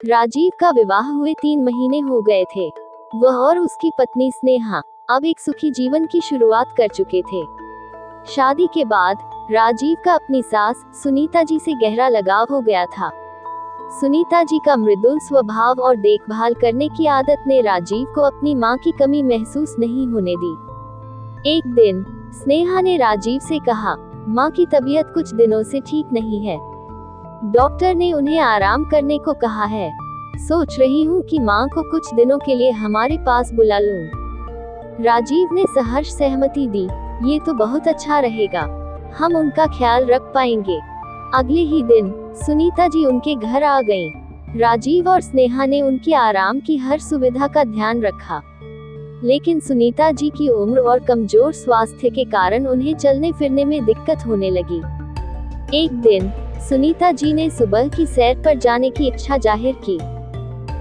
राजीव का विवाह हुए 3 महीने हो गए थे। वह और उसकी पत्नी स्नेहा अब एक सुखी जीवन की शुरुआत कर चुके थे। शादी के बाद राजीव का अपनी सास सुनीता जी से गहरा लगाव हो गया था। सुनीता जी का मृदुल स्वभाव और देखभाल करने की आदत ने राजीव को अपनी मां की कमी महसूस नहीं होने दी। एक दिन स्नेहा ने राजीव से कहा, मां की तबीयत कुछ दिनों से ठीक नहीं है। डॉक्टर ने उन्हें आराम करने को कहा है। सोच रही हूँ कि मां को कुछ दिनों के लिए हमारे पास बुला लूं। राजीव ने सहर्ष सहमति दी। ये तो बहुत अच्छा रहेगा, हम उनका ख्याल रख पाएंगे। अगले ही दिन सुनीता जी उनके घर आ गईं। राजीव और स्नेहा ने उनकी आराम की हर सुविधा का ध्यान रखा, लेकिन सुनीता जी की उम्र और कमजोर स्वास्थ्य के कारण उन्हें चलने फिरने में दिक्कत होने लगी। एक दिन सुनीता जी ने सुबह की सैर पर जाने की इच्छा जाहिर की,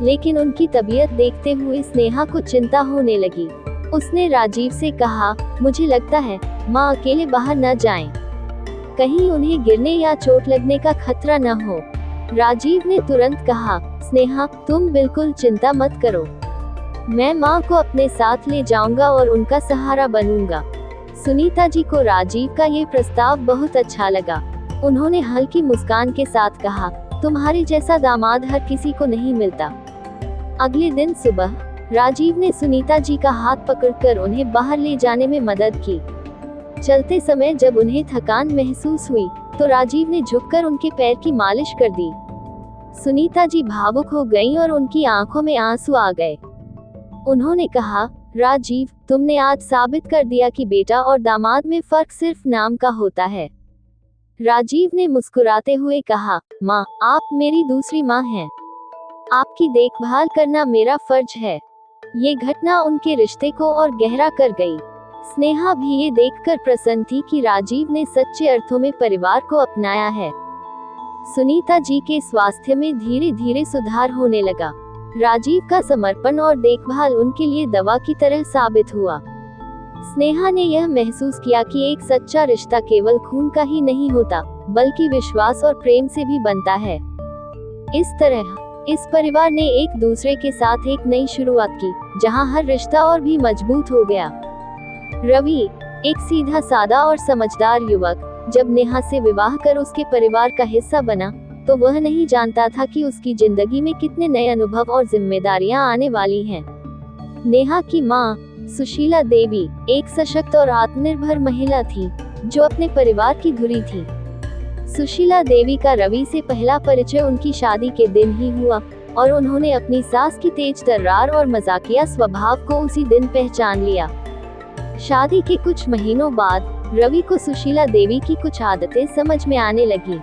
लेकिन उनकी तबीयत देखते हुए स्नेहा को चिंता होने लगी। उसने राजीव से कहा, मुझे लगता है माँ अकेले बाहर न जाएं, कहीं उन्हें गिरने या चोट लगने का खतरा न हो। राजीव ने तुरंत कहा, स्नेहा तुम बिल्कुल चिंता मत करो, मैं माँ को अपने साथ ले जाऊंगा और उनका सहारा बनूंगा। सुनीता जी को राजीव का ये प्रस्ताव बहुत अच्छा लगा। उन्होंने हल्की मुस्कान के साथ कहा, तुम्हारे जैसा दामाद हर किसी को नहीं मिलता। अगले दिन सुबह राजीव ने सुनीता जी का हाथ पकड़कर उन्हें बाहर ले जाने में मदद की। चलते समय जब उन्हें थकान महसूस हुई तो राजीव ने झुककर उनके पैर की मालिश कर दी। सुनीता जी भावुक हो गईं और उनकी आंखों में आंसू आ गए। उन्होंने कहा, राजीव तुमने आज साबित कर दिया कि बेटा और दामाद में फर्क सिर्फ नाम का होता है। राजीव ने मुस्कुराते हुए कहा, माँ आप मेरी दूसरी माँ हैं, आपकी देखभाल करना मेरा फर्ज है। ये घटना उनके रिश्ते को और गहरा कर गई। स्नेहा भी ये देखकर प्रसन्न थी कि राजीव ने सच्चे अर्थों में परिवार को अपनाया है। सुनीता जी के स्वास्थ्य में धीरे धीरे सुधार होने लगा। राजीव का समर्पण और देखभाल उनके लिए दवा की तरह साबित हुआ। स्नेहा ने यह महसूस किया कि एक सच्चा रिश्ता केवल खून का ही नहीं होता, बल्कि विश्वास और प्रेम से भी बनता है। इस तरह इस परिवार ने एक दूसरे के साथ एक नई शुरुआत की, जहां हर रिश्ता और भी मजबूत हो गया। रवि एक सीधा सादा और समझदार युवक, जब नेहा से विवाह कर उसके परिवार का हिस्सा बना तो वह नहीं जानता था कि उसकी जिंदगी में कितने नए अनुभव और जिम्मेदारियां आने वाली हैं। नेहा की मां सुशीला देवी एक सशक्त और आत्मनिर्भर महिला थी, जो अपने परिवार की धुरी थी। सुशीला देवी का रवि से पहला परिचय उनकी शादी के दिन ही हुआ और उन्होंने अपनी सास की तेज तर्रार और मजाकिया स्वभाव को उसी दिन पहचान लिया। शादी के कुछ महीनों बाद रवि को सुशीला देवी की कुछ आदतें समझ में आने लगी।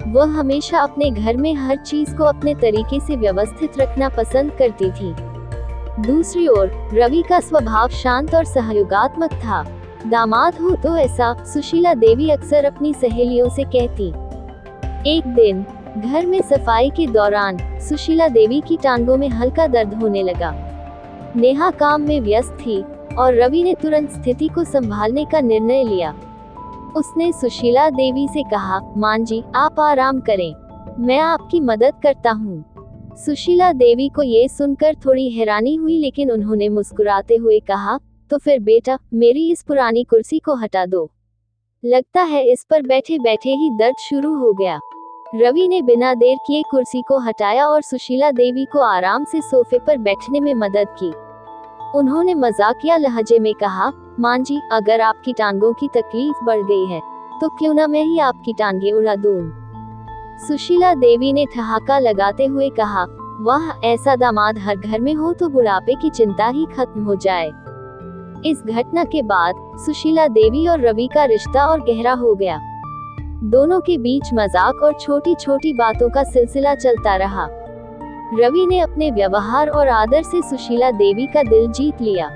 वह हमेशा अपने घर में हर चीज को अपने तरीके से व्यवस्थित रखना पसंद करती थी। दूसरी ओर रवि का स्वभाव शांत और सहयोगात्मक था। दामाद हो तो ऐसा सुशीला देवी अक्सर अपनी सहेलियों से कहती। एक दिन घर में सफाई के दौरान सुशीला देवी की टांगों में हल्का दर्द होने लगा। नेहा काम में व्यस्त थी और रवि ने तुरंत स्थिति को संभालने का निर्णय लिया। उसने सुशीला देवी से कहा, मां जी आप आराम करें, मैं आपकी मदद करता हूँ। सुशीला देवी को ये सुनकर थोड़ी हैरानी हुई, लेकिन उन्होंने मुस्कुराते हुए कहा, तो फिर बेटा मेरी इस पुरानी कुर्सी को हटा दो, लगता है इस पर बैठे बैठे ही दर्द शुरू हो गया। रवि ने बिना देर किए कुर्सी को हटाया और सुशीला देवी को आराम से सोफे पर बैठने में मदद की। उन्होंने मजाकिया लहजे में कहा, मां जी अगर आपकी टांगों की तकलीफ बढ़ गई है तो क्यों ना मैं ही आपकी टांगें उड़ा दूं। सुशीला देवी ने ठहाका लगाते हुए कहा, वाह ऐसा दामाद हर घर में हो तो बुढ़ापे की चिंता ही खत्म हो जाए। इस घटना के बाद सुशीला देवी और रवि का रिश्ता और गहरा हो गया। दोनों के बीच मजाक और छोटी छोटी बातों का सिलसिला चलता रहा। रवि ने अपने व्यवहार और आदर से सुशीला देवी का दिल जीत लिया।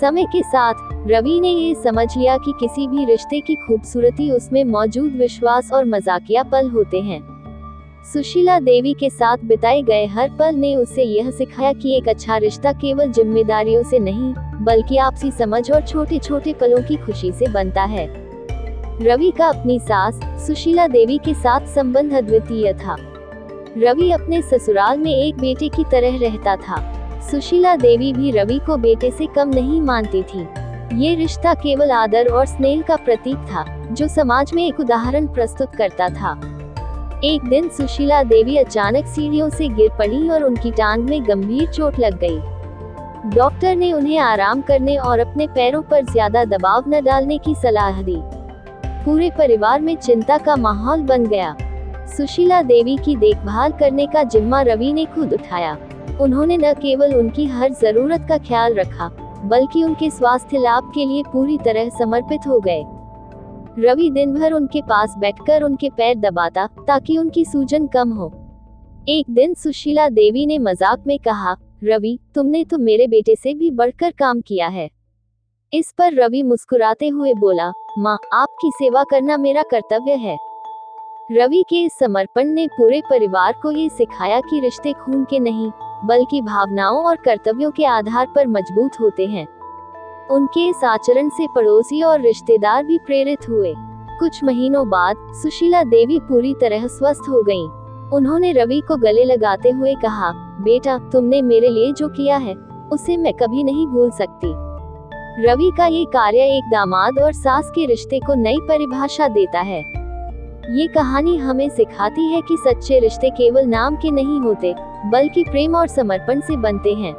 समय के साथ रवि ने ये समझ लिया कि किसी भी रिश्ते की खूबसूरती उसमें मौजूद विश्वास और मजाकिया पल होते हैं। सुशीला देवी के साथ बिताए गए हर पल ने उसे यह सिखाया कि एक अच्छा रिश्ता केवल जिम्मेदारियों से नहीं, बल्कि आपसी समझ और छोटे छोटे पलों की खुशी से बनता है। रवि का अपनी सास सुशीला देवी के साथ संबंध अद्वितीय था। रवि अपने ससुराल में एक बेटे की तरह रहता था। सुशीला देवी भी रवि को बेटे से कम नहीं मानती थी। ये रिश्ता केवल आदर और स्नेह का प्रतीक था, जो समाज में एक उदाहरण प्रस्तुत करता था। एक दिन सुशीला देवी अचानक सीढ़ियों से गिर पड़ी और उनकी टांग में गंभीर चोट लग गई। डॉक्टर ने उन्हें आराम करने और अपने पैरों पर ज्यादा दबाव न डालने की सलाह दी। पूरे परिवार में चिंता का माहौल बन गया। सुशीला देवी की देखभाल करने का जिम्मा रवि ने खुद उठाया। उन्होंने न केवल उनकी हर जरूरत का ख्याल रखा, बल्कि उनके स्वास्थ्य लाभ के लिए पूरी तरह समर्पित हो गए। रवि दिन भर उनके पास बैठकर उनके पैर दबाता, ताकि उनकी सूजन कम हो। एक दिन सुशीला देवी ने मजाक में कहा, रवि, तुमने तो मेरे बेटे से भी बढ़कर काम किया है। इस पर रवि मुस्कुराते हुए बोला, माँ, आपकी सेवा करना मेरा कर्तव्य है। रवि के इस समर्पण ने पूरे परिवार को ये सिखाया कि रिश्ते खून के नहीं, बल्कि भावनाओं और कर्तव्यों के आधार पर मजबूत होते हैं। उनके इस आचरण से पड़ोसी और रिश्तेदार भी प्रेरित हुए। कुछ महीनों बाद सुशीला देवी पूरी तरह स्वस्थ हो गईं। उन्होंने रवि को गले लगाते हुए कहा, बेटा, तुमने मेरे लिए जो किया है, उसे मैं कभी नहीं भूल सकती। रवि का ये कार्य एक दामाद और सास के रिश्ते को नई परिभाषा देता है। ये कहानी हमें सिखाती है कि सच्चे रिश्ते केवल नाम के नहीं होते, बल्कि प्रेम और समर्पण से बनते हैं।